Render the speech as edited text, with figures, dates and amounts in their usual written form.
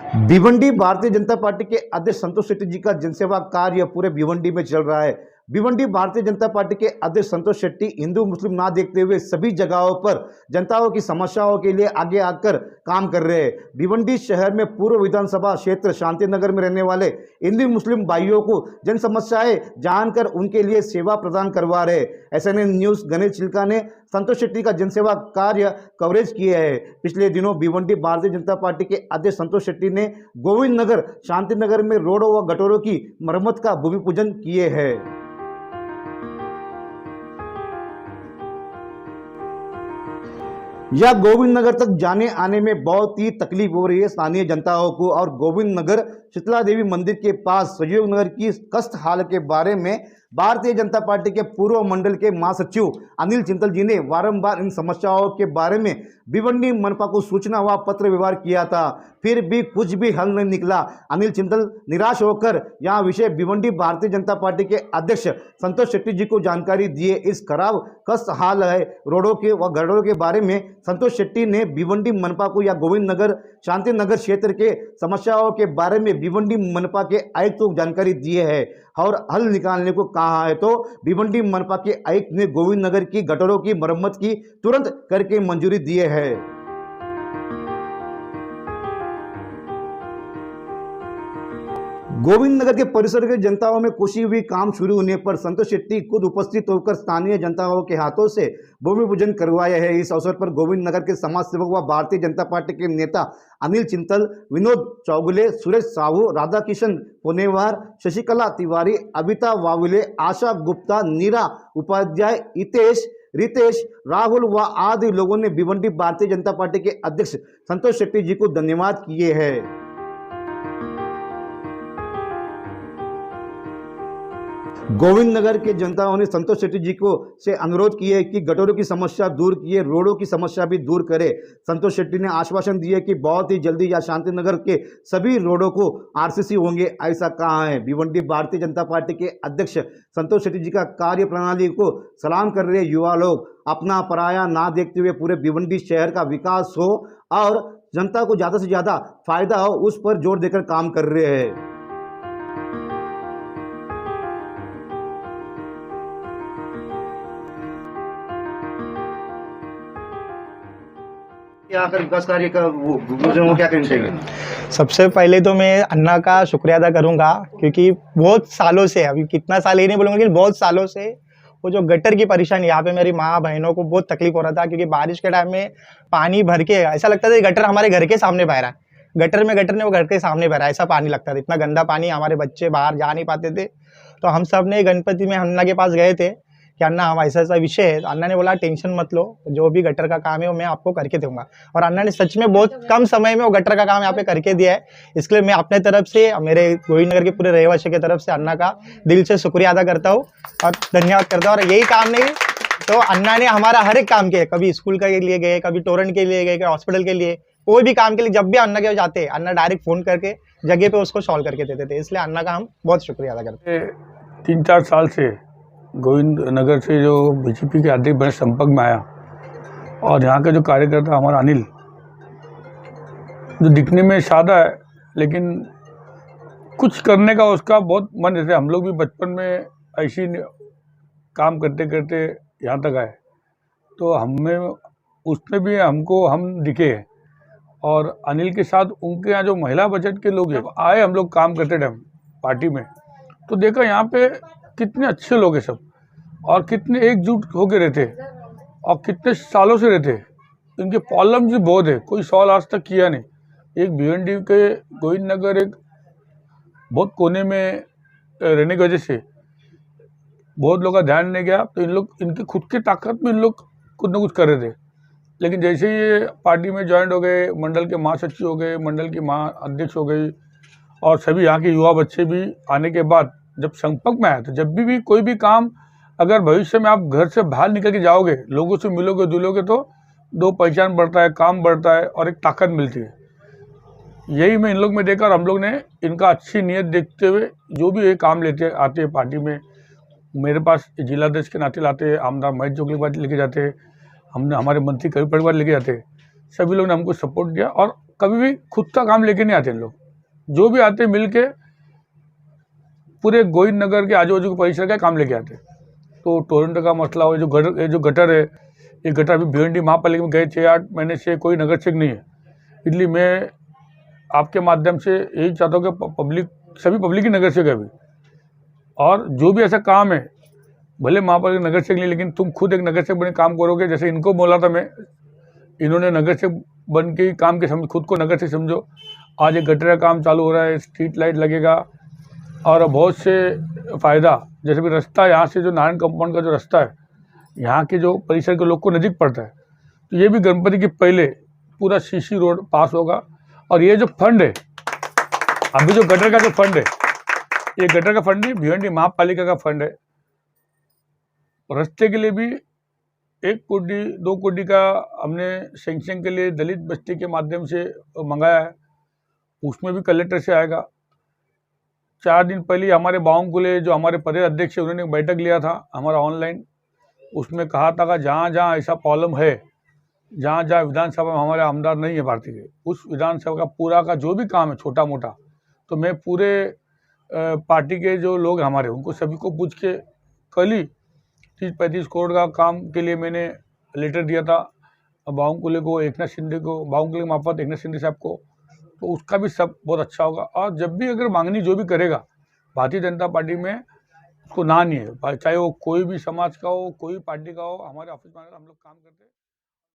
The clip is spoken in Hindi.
भिवंडी भारतीय जनता पार्टी के अध्यक्ष संतोष शेट्टी जी का जनसेवा कार्य पूरे भिवंडी में चल रहा है। भिवंडी भारतीय जनता पार्टी के अध्यक्ष संतोष शेट्टी हिंदू मुस्लिम ना देखते हुए सभी जगहों पर जनताओं की समस्याओं के लिए आगे आकर काम कर रहे हैं। भिवंडी शहर में पूर्व विधानसभा क्षेत्र शांति नगर में रहने वाले हिंदू मुस्लिम भाइयों को जन समस्याएं जानकर उनके लिए सेवा प्रदान करवा रहे। SNN न्यूज गणेश चिल्का ने संतोष शेट्टी का जनसेवा कार्य कवरेज किया है। पिछले दिनों भिवंडी भारतीय जनता पार्टी के अध्यक्ष संतोष शेट्टी ने गोविंद नगर शांति नगर में रोडों व गटरों की मरम्मत का भूमि पूजन किए हैं। यह गोविंद नगर तक जाने आने में बहुत ही तकलीफ हो रही है स्थानीय जनताओं को। और गोविंद नगर शीतला देवी मंदिर के पास सहयोग नगर की कष्ट हाल के बारे में भारतीय जनता पार्टी के पूर्व मंडल के महासचिव अनिल चिंतल जी ने बारंबार इन समस्याओं के बारे में भिवंडी मनपा को सूचना व पत्र व्यवहार किया था, फिर भी कुछ भी हल नहीं निकला। अनिल चिंतल निराश होकर यह विषय भिवंडी भारतीय जनता पार्टी के अध्यक्ष संतोष शेट्टी जी को जानकारी दिए। इस खराब कष्ट हाल है रोडों के व गटरों के बारे में संतोष शेट्टी ने भिवंडी मनपा को या गोविंद नगर शांति नगर क्षेत्र के समस्याओं के बारे में भिवंडी मनपा के आयुक्त को जानकारी दिए है और हल निकालने को कहा है। तो भिवंडी मनपा के आयुक्त ने गोविंद नगर की गटरों की मरम्मत की तुरंत करके मंजूरी दिए है। गोविंद नगर के परिसर के जनताओं में खुशी हुई। काम शुरू होने पर संतोष शेट्टी खुद उपस्थित होकर स्थानीय जनताओं के हाथों से भूमि पूजन करवाया है। इस अवसर पर गोविंद नगर के समाज सेवक व भारतीय जनता पार्टी के नेता अनिल चिंतल, विनोद चौगुले, सुरेश साहू, राधाकिशन पुनेवार, शशिकला तिवारी, अबिता वावुले, आशा गुप्ता, नीरा उपाध्याय, हितेश, रितेश, राहुल व आदि लोगों ने भिवंडी भारतीय जनता पार्टी के अध्यक्ष संतोष शेट्टी जी को धन्यवाद किए हैं। गोविंद नगर के जनताओं ने संतोष शेट्टी जी को से अनुरोध किए कि गटरों की समस्या दूर किए, रोडों की समस्या भी दूर करे। संतोष शेट्टी ने आश्वासन दिए कि बहुत ही जल्दी या शांति नगर के सभी रोडों को RCC होंगे, ऐसा कहा है। भिवंडी भारतीय जनता पार्टी के अध्यक्ष संतोष शेट्टी जी का कार्य प्रणाली को सलाम कर रहे युवा लोग अपना पराया ना देखते हुए पूरे भिवंडी शहर का विकास हो और जनता को ज़्यादा से ज़्यादा फायदा हो, उस पर जोर देकर काम कर रहे हैं। आकर विकास कार्य का वो क्या कहना चाहिए? सबसे पहले तो मैं अन्ना का शुक्रिया अदा करूंगा, क्योंकि बहुत सालों से, अभी कितना साल ही नहीं बोलूँगा, लेकिन बहुत सालों से वो जो गटर की परेशानी, यहाँ पे मेरी माँ बहनों को बहुत तकलीफ हो रहा था, क्योंकि बारिश के टाइम में पानी भर के ऐसा लगता था गटर हमारे घर के सामने बह रहा है। गटर ने वो घर के सामने बह रहा है, ऐसा पानी लगता था। इतना गंदा पानी, हमारे बच्चे बाहर जा नहीं पाते थे। तो हम सब ने गणपति में अन्ना के पास गए थे कि अन्ना हम ऐसा ऐसा विषय है। अन्ना ने बोला टेंशन मत लो, जो भी गटर का काम है वो मैं आपको करके दूंगा। और अन्ना ने सच में बहुत कम समय में वो गटर का काम यहाँ पे करके दिया है। इसके लिए मैं अपने तरफ से, मेरे गोविंद नगर के पूरे रहवासी की तरफ से अन्ना का दिल से शुक्रिया अदा करता हूँ और धन्यवाद करता हूँ। और यही काम नहीं तो अन्ना ने हमारा हर एक काम किया, कभी स्कूल के लिए गए, कभी टोरेंट के लिए गए, कभी हॉस्पिटल के लिए, कोई भी काम के लिए जब भी अन्ना के जाते अन्ना डायरेक्ट फोन करके जगह पे उसको सॉल्व करके देते थे। इसलिए अन्ना का हम बहुत शुक्रिया अदा करते हैं। 3-4 साल से गोविंद नगर से जो BJP के अध्यक्ष बड़े संपर्क में आया और यहाँ का जो कार्यकर्ता हमारा अनिल, जो दिखने में सादा है लेकिन कुछ करने का उसका बहुत मन, जैसे हम लोग भी बचपन में ऐसी काम करते करते यहाँ तक आए, तो हमें उसमें भी हम दिखे हैं। और अनिल के साथ उनके यहाँ जो महिला बजट के लोग हैं आए, हम लोग काम करते टाइम पार्टी में, तो देखा यहाँ पे कितने अच्छे लोग हैं सब, और कितने एकजुट होकर रहते और कितने सालों से रहते। इनके प्रॉब्लम भी बहुत है, कोई सवाल आज तक किया नहीं। एक भिवंडी के गोविंद नगर एक बहुत कोने में रहने की वजह से बहुत लोग का ध्यान नहीं गया, तो इन लोग इनकी खुद की ताकत में इन लोग कुछ ना कुछ कर रहे थे। लेकिन जैसे ये पार्टी में ज्वाइंट हो गए, मंडल के महासचिव हो गए, मंडल की महाअध्यक्ष हो गई, और सभी यहाँ के युवा बच्चे भी आने के बाद जब संपर्क में आया, तो जब भी कोई भी काम, अगर भविष्य में आप घर से बाहर निकल के जाओगे, लोगों से मिलोगे जुलोगे, तो दो पहचान बढ़ता है, काम बढ़ता है और एक ताकत मिलती है। यही मैं इन लोग में देखा, और हम लोग ने इनका अच्छी नीयत देखते हुए जो भी ये काम लेते आते हैं पार्टी में, मेरे पास जिलाध्यक्ष के नाते लाते हैं, आमदार महेश जोगली के पास लेके जाते हैं, हमने हमारे मंत्री कवि परिवार लेके जाते हैं, सभी लोग ने हमको सपोर्ट दिया और कभी भी खुद का काम लेके नहीं आते लोग, जो भी आते मिल के पूरे गोविंद नगर के आजू बाजू के परिसर का काम लेके आते। तो टोरेंटो का मसला हो, जो गटर है, ये गटर अभी भिवंडी महापालिका में गए 6-8 महीने से कोई नगर सेवक नहीं है। इसलिए मैं आपके माध्यम से यही चाहता हूँ कि सभी पब्लिक की नगर सेवक है अभी, और जो भी ऐसा काम है, भले महापालिका नगर सेवक नहीं, लेकिन तुम खुद एक नगर सेवक बने काम करोगे। जैसे इनको बोला था मैं, इन्होंने नगर सेवक बन के काम के समझ, खुद को नगर सेवक समझो। आज एक गटर का काम चालू हो रहा है, स्ट्रीट लाइट लगेगा और बहुत से फ़ायदा, जैसे भी रास्ता यहाँ से जो नारायण कंपाउंड का जो रास्ता है, यहाँ के जो परिसर के लोग को नज़दीक पड़ता है, तो ये भी गणपति के पहले पूरा सीसी रोड पास होगा। और ये जो फंड है, अभी जो गटर का जो फंड है, ये गटर का फंड नहीं, भिवंडी महापालिका का फंड है। रास्ते के लिए भी 1 कोटी 2 कोटी का हमने सेंक्शन के लिए दलित बस्ती के माध्यम से मंगाया है, उसमें भी कलेक्टर से आएगा। 4 दिन पहले हमारे बावनकुले जो हमारे प्रदेश अध्यक्ष है, उन्होंने एक बैठक लिया था हमारा ऑनलाइन, उसमें कहा था कि जहाँ जहाँ ऐसा प्रॉब्लम है, जहाँ जहाँ विधानसभा में हमारे आमदार नहीं है पार्टी के, उस विधानसभा का पूरा का जो भी काम है छोटा मोटा, तो मैं पूरे पार्टी के जो लोग हमारे, उनको सभी को पूछ के कल ही 30-35 करोड़ का काम के लिए मैंने लेटर दिया था बावनकुले को, एकनाथ शिंदे को, बावनकुले के मार्फत एकनाथ शिंदे साहब को। तो उसका भी सब बहुत अच्छा होगा। और जब भी अगर मांगनी जो भी करेगा भारतीय जनता पार्टी में, उसको ना नहीं है, चाहे वो कोई भी समाज का हो, कोई भी पार्टी का हो, हमारे ऑफिस में हम लोग काम करते हैं।